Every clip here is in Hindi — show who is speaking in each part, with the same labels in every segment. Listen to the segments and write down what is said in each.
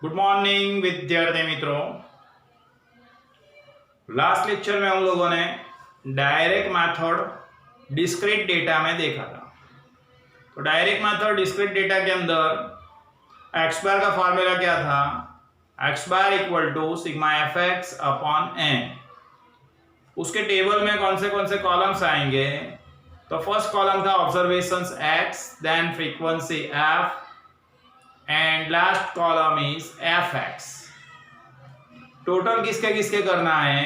Speaker 1: गुड मॉर्निंग विद्यार्थी मित्रों। लास्ट लेक्चर में हम लोगों ने डायरेक्ट मेथड डिस्क्रीट डेटा में देखा था। तो डायरेक्ट मेथड डिस्क्रीट डेटा के अंदर एक्स बार का फॉर्मूला क्या था? X bar equal to sigma f x upon n. उसके टेबल में कौन से कॉलम्स आएंगे? तो फर्स्ट कॉलम था observations x, then frequency f and last column is f x. Total किसके किसके करना है?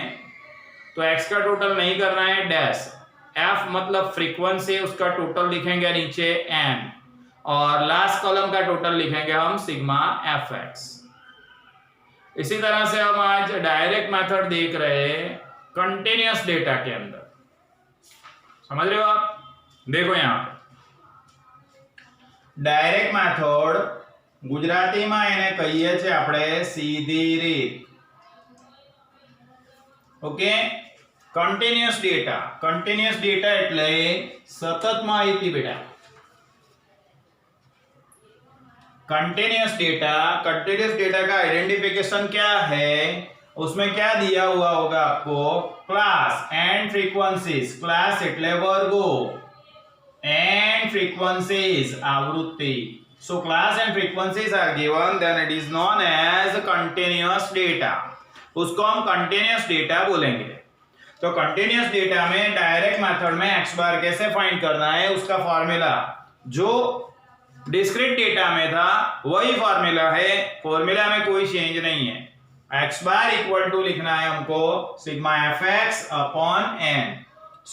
Speaker 1: तो एक्स का टोटल नहीं करना है, डैश। एफ मतलब फ्रीक्वेंसी, उसका टोटल लिखेंगे नीचे एन, और लास्ट कॉलम का टोटल लिखेंगे हम सिग्मा एफ एक्स। इसी तरह से हम आज डायरेक्ट मेथड देख रहे हैं कंटिन्यूअस डेटा के अंदर। समझ रहे हो आप? देखो यहां पे डायरेक्ट मेथड ગુજરાતીમાં એને કહીએ છે આપણે સીધી રીત। ઓકે, કન્ટિન્યુઅસ ડેટા એટલે સતત માહિતી બેટા। कंटिन्यूअस डेटा का आइडेंटिफिकेशन क्या है? उसमें क्या दिया हुआ होगा आपको? Class and frequencies. क्लास એટલે વર્ગો एंड फ्रीक्वेंसीज आवृत्ति। So class and frequencies are given, then it is known as continuous data। उसको हम continuous data बोलेंगे। तो continuous data में डायरेक्ट मेथड में x बार कैसे फाइंड करना है, उसका फॉर्मूला जो डिस्क्रीट डेटा में था वही फॉर्मूला है। फॉर्मूला में कोई चेंज नहीं है। x बार इक्वल टू लिखना है हमको sigma f x upon n.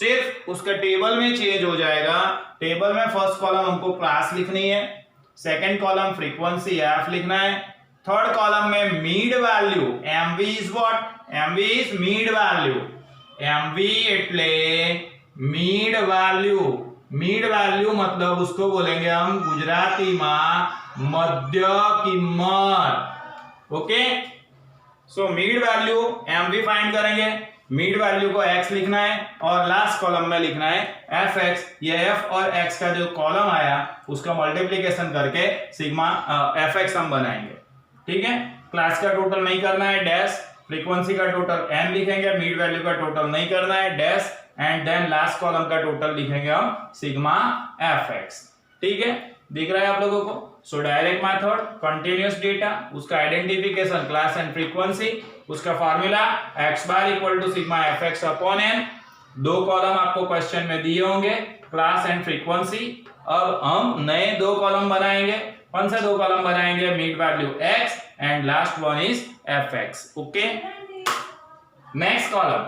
Speaker 1: सिर्फ उसका टेबल में चेंज हो जाएगा। टेबल में फर्स्ट कॉलम हमको क्लास लिखनी है, सेकेंड कॉलम फ्रीक्वेंसी एफ लिखना है, थर्ड कॉलम में mid value MV is what? MV is mid value. MV એટલે मीड वैल्यू। मीड वैल्यू मतलब उसको बोलेंगे हम गुजराती में मध्य किंमत। Okay, so mid value MV find करेंगे। मीड वैल्यू को x लिखना है और लास्ट कॉलम में लिखना है एफ एक्स। ये एफ और x का जो कॉलम आया उसका मल्टीप्लिकेशन करके सिग्मा एफ एक्स हम बनाएंगे। ठीक है, क्लास का टोटल नहीं करना है, डैश। फ्रीक्वेंसी का टोटल n लिखेंगे, मीड वैल्यू का टोटल नहीं करना है, dash. And then last column का टोटल लिखेंगे हम सिग्मा एफ एक्स। ठीक है, दिख रहा है आप लोगों को? So direct method continuous data, उसका आइडेंटिफिकेशन क्लास एंड फ्रीक्वेंसी, उसका formula x bar equal to sigma f x upon n. दो कॉलम आपको क्वेश्चन में दिए होंगे, क्लास एंड फ्रीक्वेंसी। अब हम नए दो कॉलम बनाएंगे। कौन से दो कॉलम बनाएंगे? Mid value x and last one is f x. Okay, next column.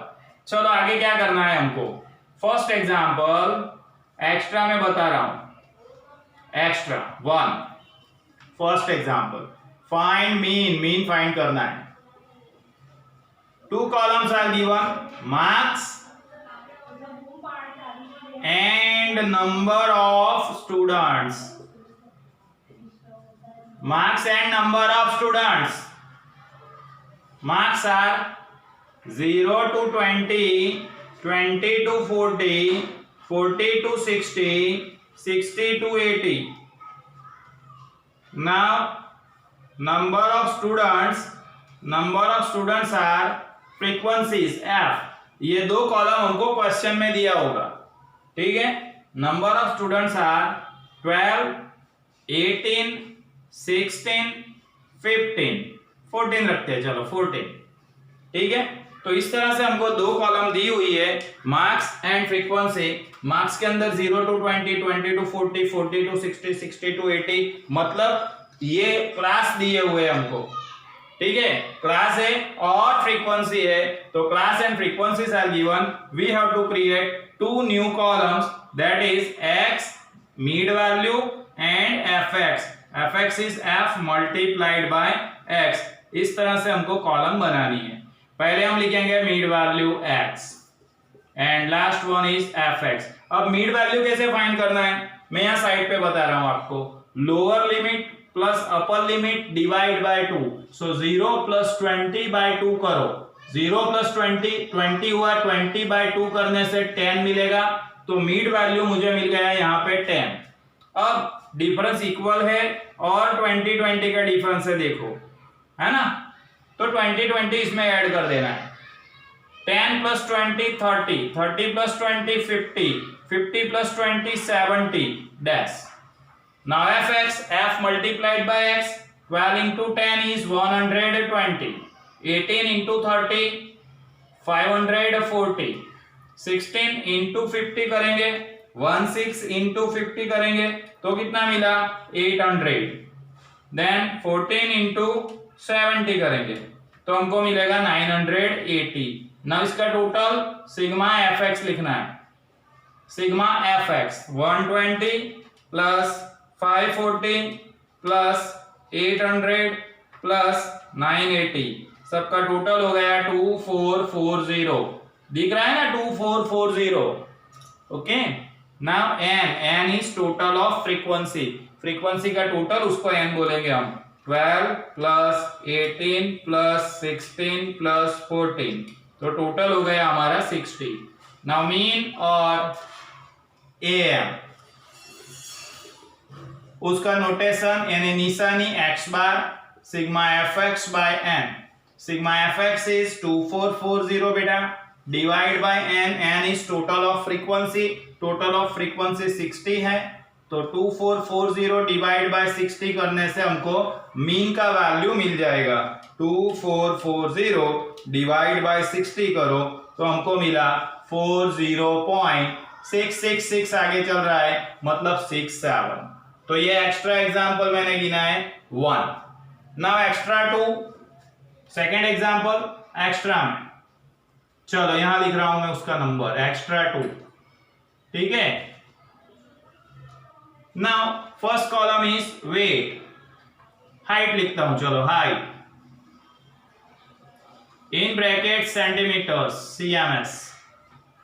Speaker 1: चलो आगे क्या करना है हमको? फर्स्ट एग्जांपल एक्स्ट्रा में बता रहा हूं। Extra one, first example find mean find करना है। Two columns are given, marks and number of students। Marks and number of students। Marks are 0 to 20, 20 to 40, 40 to 60, 60 to 80। Now number of students are frequencies F. ये दो कॉलम हमको क्वेश्चन में दिया होगा। ठीक है, नंबर ऑफ स्टूडेंट्स आर 12, 18, 16, 15, 14 रखते हैं। चलो 14। ठीक है, तो इस तरह से हमको दो कॉलम दी हुई है, मार्क्स एंड फ्रीक्वेंसी। मार्क्स के अंदर 0 to 20, 20 to 40, 40 to 60, 60 to 80, मतलब ये क्लास दिए हुए हमको। ठीक है, क्लास है और फ्रीक्वेंसी है। तो class and frequencies are given. We have to create two new columns, that is x mid value and f x. F x is f multiplied by x। इस तरह से हमको कॉलम बनानी है। पहले हम लिखेंगे mid value x and last one is f x. अब मीड वैल्यू कैसे फाइंड करना है मैं यहाँ साइड पे बता रहा हूं आपको। Lower limit plus upper limit divide by 2। So 0 plus 20 by 2 करो। 0 प्लस 20 हुआ, 20 बाय 2 करने से 10 मिलेगा। तो मीड वैल्यू मुझे मिल गया यहाँ पे 10। अब डिफरेंस इक्वल है और 20 20 का डिफरेंस है। देखो है ना, तो 20 इसमें ऐड कर देना है। 10 + 20 30, 30 + 20 50, 50 + 20 70 dash. Now fx, f multiplied by x, 12 into 10 is 120, 18 into 30 540, 16 into 50 करेंगे, 16 into 50 करेंगे तो कितना मिला 800, देन 14 into 70 करेंगे तो हमको मिलेगा 980। ना इसका टोटल सिग्मा एफ एक्स लिखना है, sigma f x 120 plus 540 plus 800 plus 980, सबका टोटल हो गया 2440। दिख रहा है ना 2440। Okay, now n is total of frequency, frequency का टोटल उसको n बोलेंगे हम। 12 प्लस 18 प्लस 16 प्लस 14, तो टोटल हो गया हमारा 60। नाउ मीन और am, उसका नोटेशन यानी निशानी x bar sigma f x by n। Sigma f x is 2440 बेटा, divide by n, n is total of frequency, total of frequency 60 है, तो 2440 डिवाइड बाय 60 करने से हमको मीन का वैल्यू मिल जाएगा। 2440 डिवाइड बाय 60 करो तो हमको मिला 40.666, आगे चल रहा है मतलब 67। तो ये एक्स्ट्रा एग्जाम्पल मैंने गिना है 1। Now extra 2, second example extra में, चलो यहां लिख रहा हूं मैं उसका नंबर एक्स्ट्रा 2, ठीक है। Now first column is weight, height लिखता हूं, चलो height in bracket centimetres cms,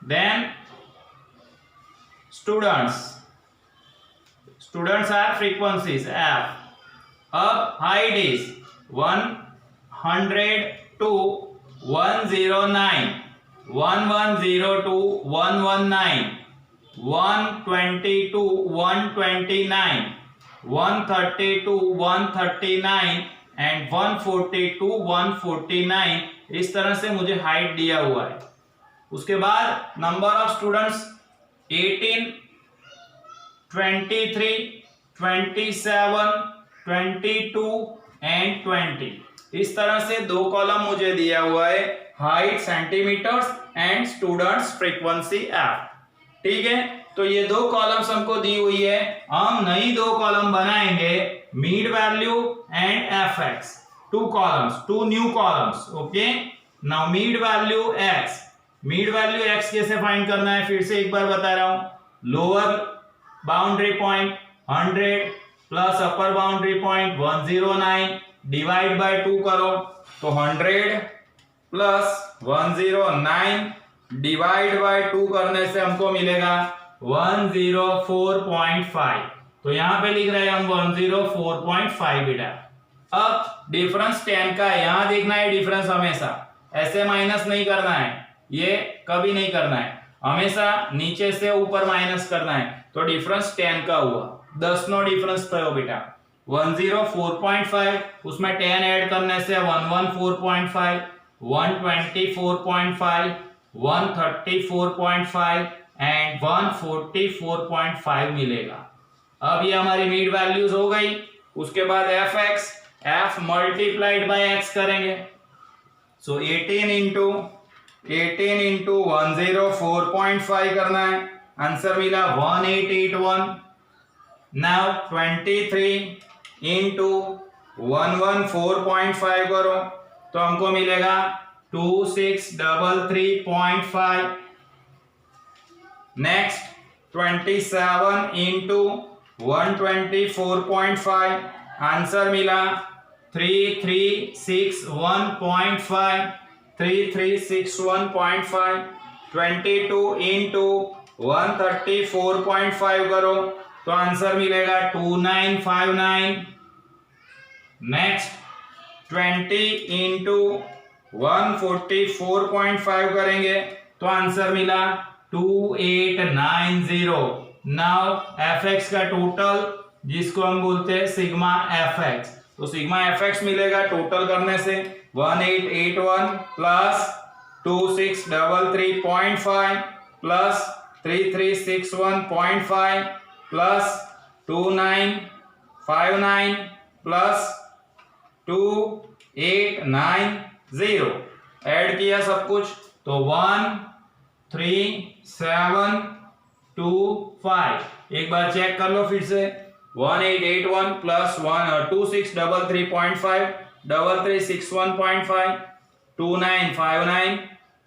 Speaker 1: then students are frequencies f। अब हाइट इज 102 109, 1102 119, 122 129, 132 139 एंड 142 149, इस तरह से मुझे हाइट दिया हुआ है। उसके बाद नंबर ऑफ स्टूडेंट्स 18, 23, 27, 22 एंड 20, इस तरह से दो कॉलम मुझे दिया हुआ है, height centimetres and students frequency f. ठीक है, तो ये दो कॉलम्स हमको दी हुई है, हम नई दो कॉलम बनाएंगे, mid value and f x, two columns, two new columns. Okay, now mid value x, mid value x कैसे फाइंड करना है फिर से एक बार बता रहा हूं। Lower boundary point 100 plus upper boundary point 109 divide by 2 करो तो 100 प्लस 109 डिवाइड बाय 2 करने से हमको मिलेगा 104.5। तो यहां पे लिख रहे हैं हम 104.5 बेटा। अब डिफरेंस 10 का है, यहां देखना है डिफरेंस, हमेशा ऐसे माइनस नहीं करना है, ये कभी नहीं करना है, हमेशा नीचे से ऊपर माइनस करना है। तो डिफरेंस 10 का हुआ, 10 नो डिफरेंस थयो बेटा। 104.5 उसमें 10 ऐड करने से 114.5, 124.5, 134.5 एंड 144.5 मिलेगा। अब ये हमारी मीड वैल्यूज हो गई। उसके बाद F x, F multiplied by x करेंगे, सो 18 इंटू 104.5 करना है, आंसर मिला 1881। नाउ 23 इंटू 114.5 करो तो हमको मिलेगा 2633.5। नेक्स्ट 27 इंटू 124.5, आंसर मिला 3361.5, 3361.5। 22 इंटू 134.5 करो तो आंसर मिलेगा 2959। नेक्स्ट 20 इंटू 144.5 करेंगे तो आंसर मिला 2890। नाउ एफ एक्स का टोटल जिसको हम बोलते हैं सिग्मा एफ एक्स, तो सिग्मा एफ एक्स मिलेगा टोटल करने से 1881 plus 2633.5 plus 3361.5 plus 2959 plus 2890 add किया सब कुछ तो 13725। एक बार चेक कर लो फिर से 1881 plus 2633.5 3361.5 2959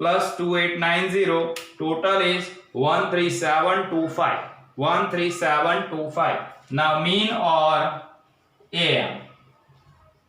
Speaker 1: plus 2890 total is 13725. Now mean or AM,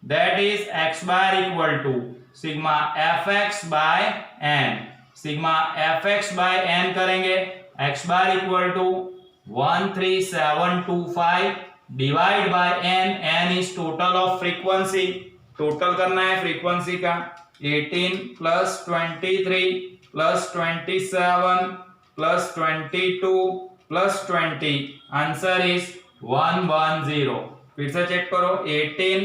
Speaker 1: that is x bar equal to sigma fx by n. sigma fx by n करेंगे x bar equal to 13725 divide by n. n is total of frequency, total करना है frequency का 18 plus 23 plus 27 plus 22 plus 20 answer is 110। फिर से चेक करो 18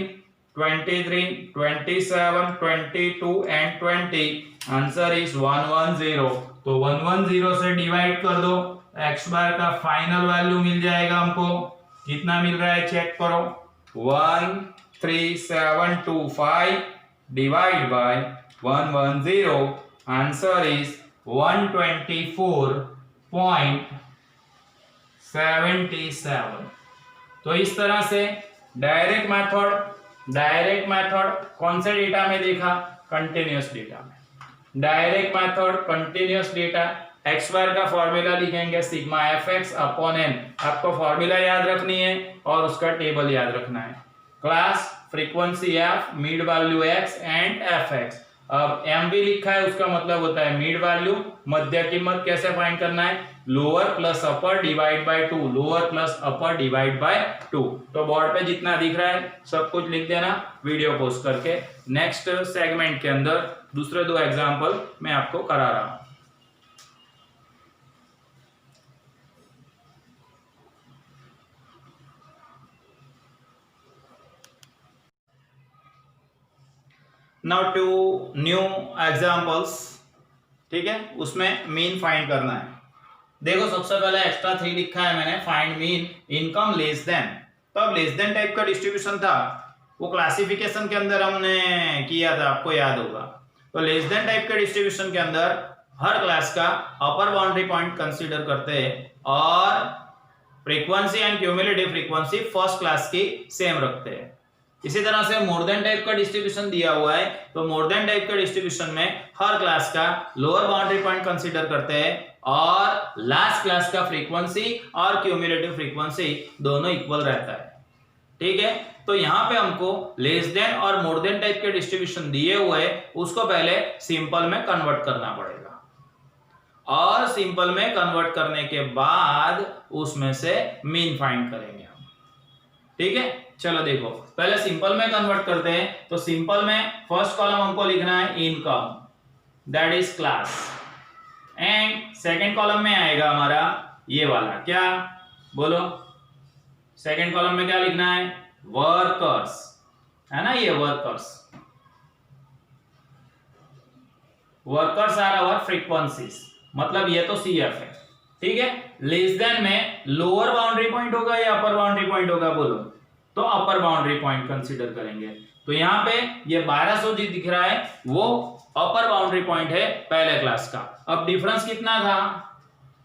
Speaker 1: 23 27 22 and 20 आंसर is 110। तो 110 से डिवाइड कर दो x बार का फाइनल वैल्यू मिल जाएगा हमको। कितना मिल रहा है चेक करो 13725 डिवाइड बाय 110 आंसर इज 124.77। तो इस तरह से डायरेक्ट मेथड कौन से डेटा में देखा, कंटिन्यूअस डेटा में। Direct method continuous data x bar का फॉर्मूला लिखेंगे sigma f x upon n. आपको फॉर्मूला याद रखनी है और उसका टेबल याद रखना है। Class frequency f, mid value x and f x. अब एम भी लिखा है उसका मतलब होता है मिड वैल्यू। मध्य कीमत कैसे फाइंड करना है, lower plus upper divide by 2, lower plus upper divide by 2। तो बोर्ड पे जितना दिख रहा है सब कुछ लिख देना वीडियो पोस्ट करके। नेक्स्ट सेगमेंट के अंदर दूसरे 2 एग्जांपल मैं आपको करा रहा हूं। नाउ 2 न्यू एग्जांपल्स, ठीक है, उसमें मीन फाइंड करना है। देखो सबसे पहले एक्स्ट्रा 3 लिखा है मैंने, find mean income less than. तो अब लेस देन टाइप का डिस्ट्रीब्यूशन था, वो क्लासिफिकेशन के अंदर हमने किया था, आपको याद होगा। तो लेस देन टाइप के डिस्ट्रीब्यूशन के अंदर हर क्लास का अपर बाउंड्री पॉइंट कंसीडर करते हैं और frequency and cumulative frequency first class की सेम रखते हैं। इसी तरह से मोर देन टाइप का डिस्ट्रीब्यूशन दिया हुआ है, तो मोर देन टाइप के डिस्ट्रीब्यूशन में हर क्लास का लोअर बाउंड्री पॉइंट कंसीडर करते हैं और लास्ट क्लास का फ्रीक्वेंसी और क्यूमुलेटिव फ्रीक्वेंसी दोनों इक्वल रहता है। ठीक है, तो यहां पे हमको लेस देन और मोर देन टाइप के डिस्ट्रीब्यूशन दिए हुए उसको पहले सिंपल में कन्वर्ट करना पड़ेगा और सिंपल में कन्वर्ट करने के बाद उसमें से मीन फाइंड करेंगे हम। ठीक है, चलो देखो पहले सिंपल में कन्वर्ट करते हैं। तो सिंपल में फर्स्ट कॉलम हमको लिखना है income, that is class, and second column में आएगा हमारा ये वाला, क्या बोलो, सेकंड कॉलम में क्या लिखना है, वर्कर्स, है ना, ये वर्कर्स आर आवर फ्रीक्वेंसीज, मतलब ये तो CF है। ठीक है, लेस देन में लोअर बाउंड्री पॉइंट होगा या अपर बाउंड्री पॉइंट होगा, बोलो, तो अपर बाउंड्री पॉइंट कंसीडर करेंगे। तो यहां पे ये 1200 जी दिख रहा है, वो अपर बाउंड्री पॉइंट है पहले क्लास का। अब डिफरेंस कितना था,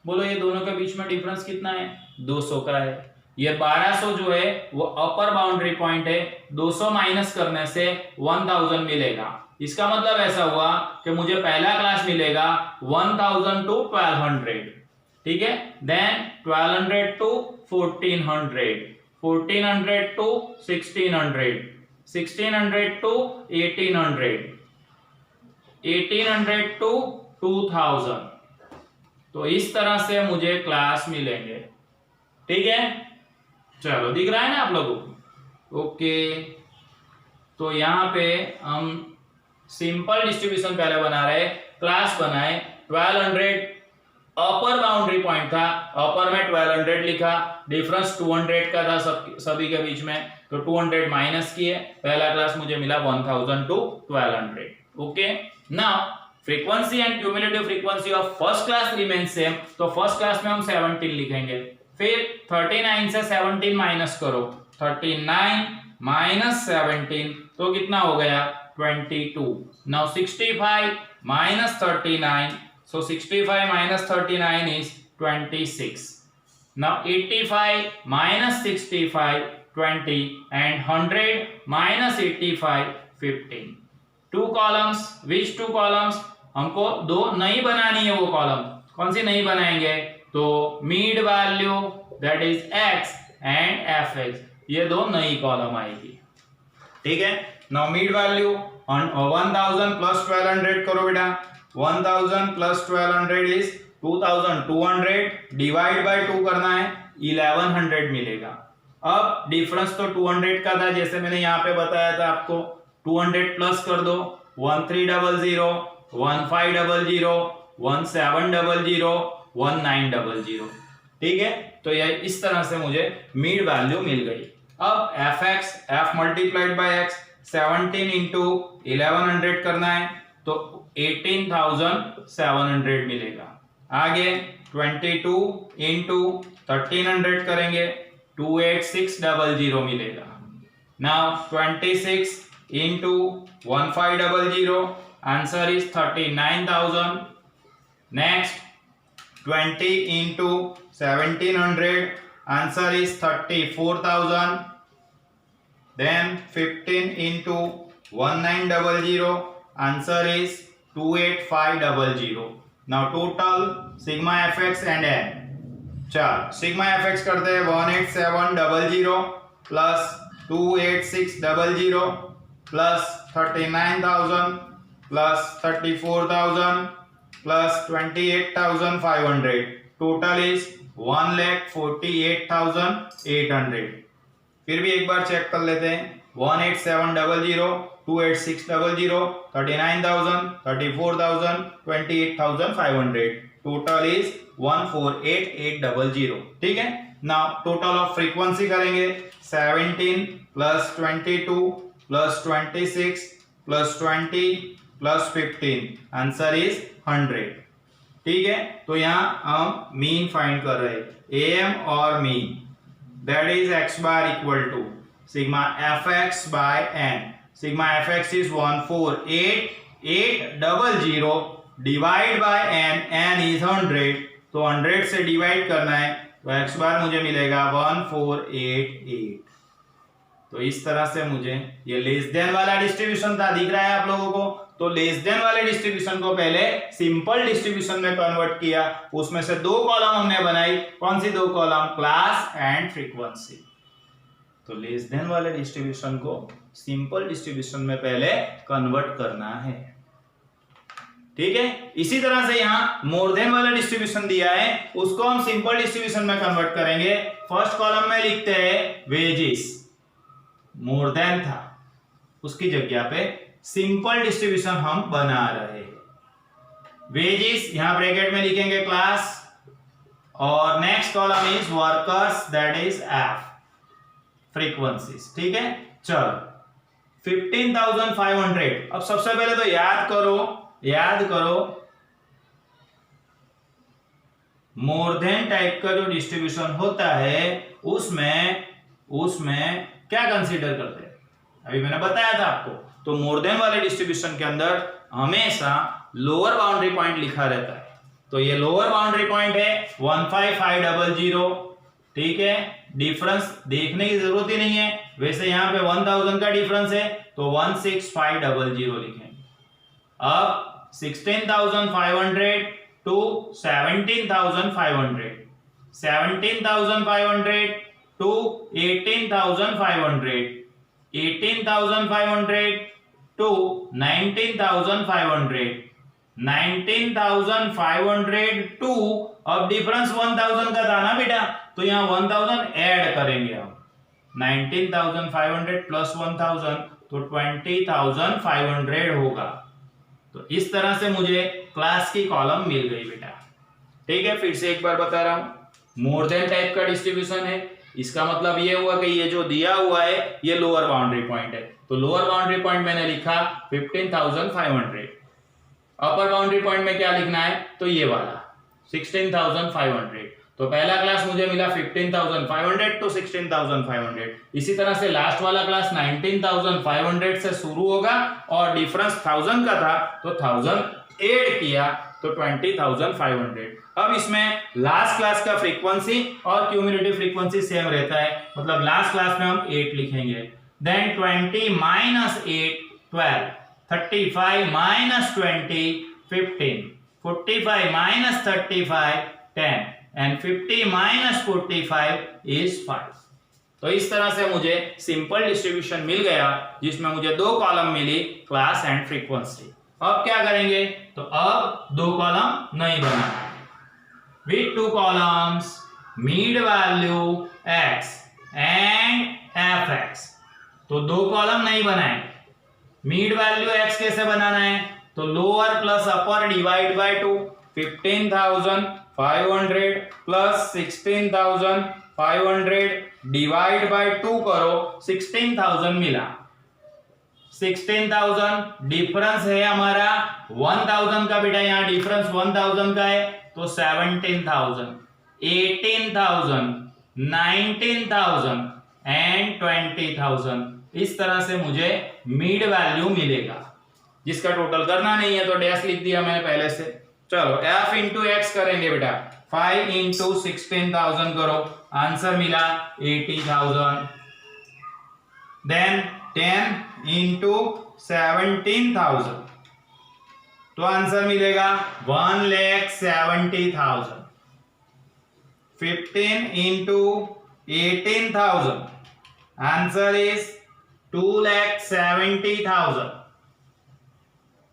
Speaker 1: बोलो, ये दोनों के बीच में डिफरेंस कितना है, 200 का है। ये 1200 जो है वो अपर बाउंड्री पॉइंट है, 200 माइनस करने से 1000 मिलेगा। इसका मतलब ऐसा हुआ कि मुझे पहला क्लास मिलेगा 1000 to 1200। ठीक है, then 1200 to 1400, 1400 to 1600, 1600 to 1800, 1800 to 2000। तो इस तरह से मुझे क्लास मिलेंगे। ठीक है, चलो दिख रहा है ना आप लोगों को, ओके। तो यहां पे हम सिंपल डिस्ट्रीब्यूशन पहले बना रहे, क्लास बनाए 1200 अपर बाउंड्री पॉइंट था, अपर में 1200 लिखा, डिफरेंस 200 का था सभी के बीच में, तो 200 माइनस किए, पहला क्लास मुझे मिला 1000 to 1200। Okay, now frequency and cumulative frequency of first class remain same, तो फर्स्ट क्लास में हम 17 लिखेंगे, फिर 39 से 17 माइनस करो, 39 माइनस 17 तो कितना हो गया 22। Now 65 minus 39, so 65 minus 39 is 26. Now 85 minus 65 20 and 100 minus 85 15. Two columns, which two columns? हमको दो नई बनानी है, वो कॉलम कौन सी नई बनाएंगे, तो mid value that is x and fx, ये दो नई कॉलम आएगी। ठीक है, नाउ मीड वैल्यू 1000 प्लस 1200 करो बेटा, 1000 प्लस 1200 इज 2200, डिवाइड बाय 2 करना है, 1100 मिलेगा। अब डिफरेंस तो 200 का था, जैसे मैंने यहाँ पे बताया था आपको, 200 प्लस कर दो, 1300, 1500, 1700, 1900। ठीक है, तो यह इस तरह से मुझे मीड वैल्यू मिल गई। अब fx, f multiplied by x, 17 into 1100 करना है, तो 18700 मिलेगा। आगे 22 इंटू 1300 करेंगे, 28600 मिलेगा। Now 26 into 1500, answer is 39000। Next 20 into 1700, answer is 34000। Then 15 into 1900, answer is 28500. now total sigma fx and n, चल sigma fx करते हैं 18700 plus 28600 plus 39000 plus 34000 plus 28500, total is 1,48,800। फिर भी एक बार चेक कर लेते हैं, 18700, 28600, 39000, 34000, 28500, टोटल इज 148,800। ठीक है, नाउ टोटल ऑफ फ्रीक्वेंसी करेंगे, 17 plus 22 plus 26 plus 20 plus 15, answer is 100। ठीक है, तो यहाँ हम मीन फाइंड कर रहे हैं, एम और mean, that is x bar equal to sigma fx by n. Sigma fx is 148,800 divide by n, n is 100, तो 100 से डिवाइड करना है, तो x bar मुझे मिलेगा 1488। तो इस तरह से मुझे ये लेस देन वाला डिस्ट्रीब्यूशन था, दिख रहा है आप लोगों को, तो लेस देन वाले डिस्ट्रीब्यूशन को पहले सिंपल डिस्ट्रीब्यूशन में कन्वर्ट किया, उसमें से दो कॉलम हमने बनाई, कौन सी दो कॉलम, क्लास एंड फ्रीक्वेंसी। तो लेस देन वाले डिस्ट्रीब्यूशन को सिंपल डिस्ट्रीब्यूशन में पहले कन्वर्ट करना है। ठीक है, इसी तरह से यहाँ मोर देन वाला डिस्ट्रीब्यूशन दिया है, उसको हम सिंपल डिस्ट्रीब्यूशन में कन्वर्ट करेंगे। फर्स्ट कॉलम में लिखते हैं वेजेस, मोर देन था, उसकी जगह पे सिंपल डिस्ट्रीब्यूशन हम बना रहे हैं। वेजेस यहां ब्रैकेट में लिखेंगे क्लास, और next column is workers that is F, frequencies. ठीक है, चलो 15,500। अब सबसे पहले तो याद करो मोर देन टाइप का जो डिस्ट्रीब्यूशन होता है उसमें क्या कंसीडर करते हैं, अभी मैंने बताया था आपको। तो मोर देन वाले डिस्ट्रीब्यूशन के अंदर हमेशा लोअर बाउंड्री पॉइंट लिखा रहता है, तो ये लोअर बाउंड्री पॉइंट है 15500। ठीक है, डिफरेंस देखने की जरूरत ही नहीं है, वैसे यहाँ पे 1000 का डिफरेंस है, तो 16500 लिखेंगे। अब 16,500 टू 17,500, 17,500 टू 18,500, 18,500 टू 19,500, 19,500 टू, अब डिफरेंस 1000 का था ना बेटा, तो यहाँ 1000 ऐड करेंगे हम, 19,500 प्लस 1000 तो 20,500 होगा। तो इस तरह से मुझे क्लास की कॉलम मिल गई बेटा। ठीक है, फिर से एक बार बता रहा हूं, मोर देन टाइप का डिस्ट्रीब्यूशन है, इसका मतलब ये हुआ कि ये जो दिया हुआ है ये लोअर बाउंड्री पॉइंट है, तो लोअर बाउंड्री पॉइंट मैंने लिखा 15,500। अपर बाउंड्री पॉइंट में क्या लिखना है, तो ये वाला 16,500। तो पहला क्लास मुझे मिला 15,500 टू 16,500। इसी तरह से लास्ट वाला क्लास 19,500 से शुरू होगा और डिफरेंस 1000 का था तो 1000 ऐड किया तो 20,500। अब इसमें लास्ट क्लास का फ्रीक्वेंसी और क्यूमुलेटिव फ्रीक्वेंसी सेम रहता है, मतलब लास्ट क्लास में हम 8 लिखेंगे, then 20 minus 8 12, 35 minus 20 15, 45 minus 35 10 and 50 minus 45 is 5। तो इस तरह से मुझे सिंपल डिस्ट्रीब्यूशन मिल गया जिसमें मुझे दो कॉलम मिली, क्लास एंड फ्रीक्वेंसी। अब क्या करेंगे, तो अब दो कॉलम नहीं बनाना है, with two columns mid value x and fx। तो दो कॉलम नहीं बनाए, मीड वैल्यू x कैसे बनाना है, तो lower plus upper divide by 2, 15,500 plus 16,500 divide by 2 करो, 16,000 मिला। 16,000 डिफरेंस है हमारा 1,000 का, बेटा यहाँ डिफरेंस 1,000 का है तो 17,000, 18,000, 19,000 एंड 20,000। इस तरह से मुझे मीड वैल्यू मिलेगा, जिसका टोटल करना नहीं है तो डैश लिख दिया मैंने पहले से। चलो f इंटू एक्स करेंगे बेटा, 5 इंटू 16,000 करो, आंसर मिला 80,000। देन 10 इंटू 17,000 तो आंसर मिलेगा 1,70,000। 15 into 18,000 answer is 2,70,000।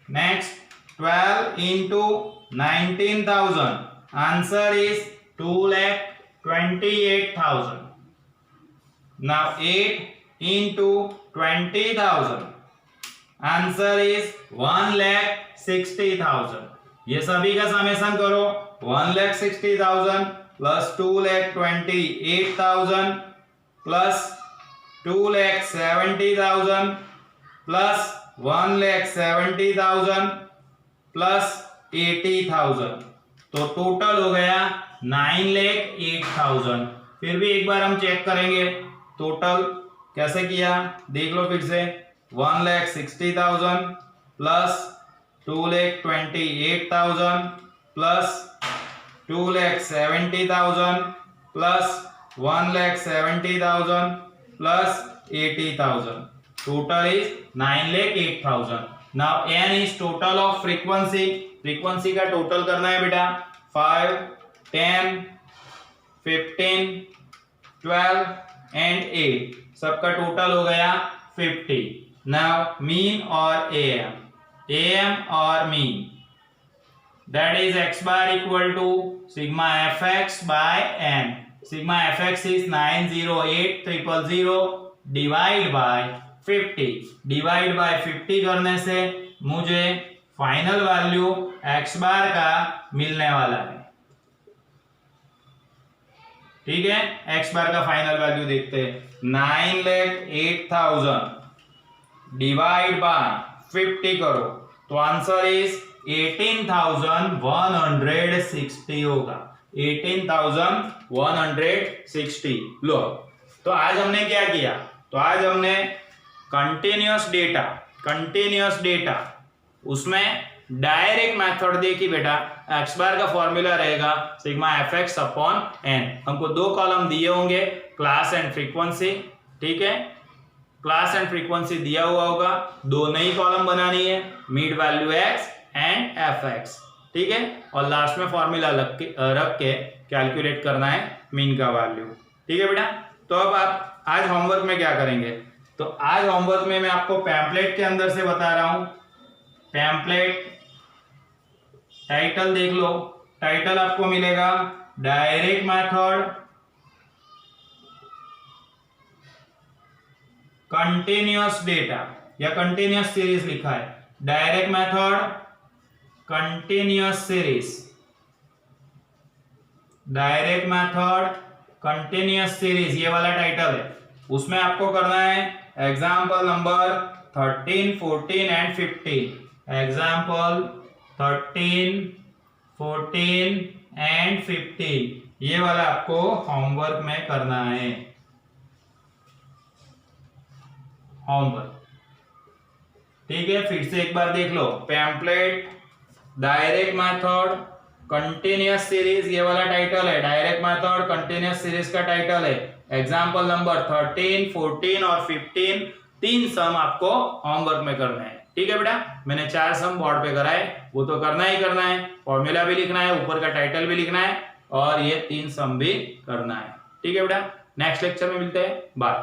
Speaker 1: Next 12 into 19,000 answer is 2,28,000। now 8 into 20,000 answer is 1,60,000। ये सभी का समेशन करो, 1,60,000 प्लस 2,28,000 प्लस 2,70,000 प्लस 1,70,000 प्लस 80,000, तो टोटल हो गया 9,08,000। फिर भी एक बार हम चेक करेंगे टोटल कैसे किया, देख लो फिर से, 1,60,000 plus 2,28,000 plus 2,70,000 plus 1,70,000 plus 80,000, total is 9,08,000। now n is total of frequency, frequency का टोटल करना है बेटा, 5 10 15 12 and 8 सबका टोटल हो गया 50। now mean और am और mean, that is x bar equal to sigma fx by n। sigma fx is 908,000 divide by 50, divide by 50 करने से मुझे फाइनल वैल्यू x बार का मिलने वाला है। ठीक है, x बार का फाइनल वैल्यू देखते हैं, 9,08,000 डिवाइड बाय 50 करो तो आंसर इज 18,160 होगा, 18,160। लो, तो आज हमने क्या किया, तो आज हमने कंटिन्यूअस डेटा उसमें डायरेक्ट मेथड देखी बेटा, एक्स बार का फॉर्मूला रहेगा sigma f x upon n. हमको दो कॉलम दिए होंगे, क्लास एंड फ्रीक्वेंसी। ठीक है, क्लास एंड फ्रीक्वेंसी दिया हुआ होगा, दो नई कॉलम बनानी है, mid value x and f x. ठीक है, और लास्ट में फॉर्मूला रख के कैलकुलेट करना है मीन का वैल्यू। ठीक है बेटा, तो अब आप आज होमवर्क में क्या करेंगे, तो आज होमवर्क में मैं आपको पैम्पलेट के अंदर से बता रहा हूं, पैम्पलेट टाइटल देख लो, टाइटल आपको मिलेगा डायरेक्ट मेथड कंटिन्यूअस डेटा या कंटिन्यूअस सीरीज लिखा है, direct method continuous series direct method, continuous series, ये वाला टाइटल है, उसमें आपको करना है example number 13, 14 and 15। Example 13, 14 and 15, ये वाला आपको होमवर्क में करना है, होमवर्क। ठीक है, फिर से एक बार देख लो। Pamphlet, direct method, continuous series, ये वाला टाइटल है, डायरेक्ट मेथड कंटिन्यूअस सीरीज का टाइटल है। एग्जाम्पल नंबर 13, 14 और 15, 3 सम आपको होमवर्क में करना है। ठीक है बेटा, मैंने 4 सम बोर्ड पे कराए, वो तो करना ही करना है, फॉर्मूला भी लिखना है, ऊपर का टाइटल भी लिखना है और ये 3 सम भी करना है। ठीक है बेटा, नेक्स्ट लेक्चर में मिलते हैं, बाय।